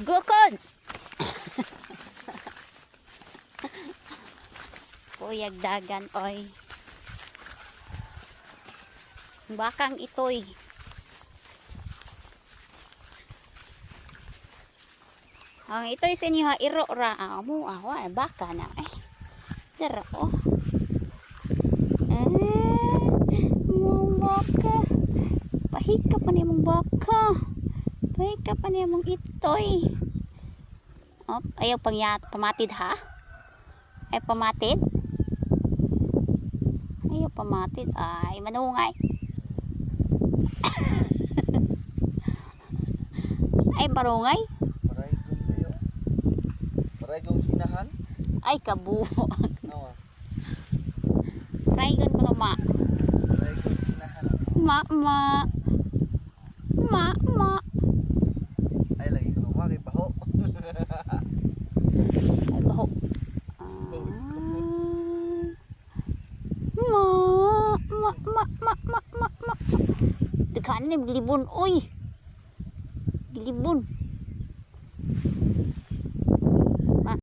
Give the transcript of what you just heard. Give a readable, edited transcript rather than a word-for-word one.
Gukod! Kuyag dagan, oy. Bakang itoy. Ang itoy sa inyo ha, iro ra. Amo, awa, baka na. Dara, oh. Mong baka. Pahika pa niya mong baka. Pahika pa niya mong itoy. Oh, ayaw pamatid ha? Ay pamatid? Ayaw pamatid. Ay, manungay. Ay, barungay? Paraygong kayo. Paraygong sinahan. Ay, kabuo. Nawa. Raygon ko ma. Paraygong sinahan. Ma. Ay, lagi ko naman kay baho. Ay, baho. Ma. Tekanan ni gilibon. Uy. Gilibon.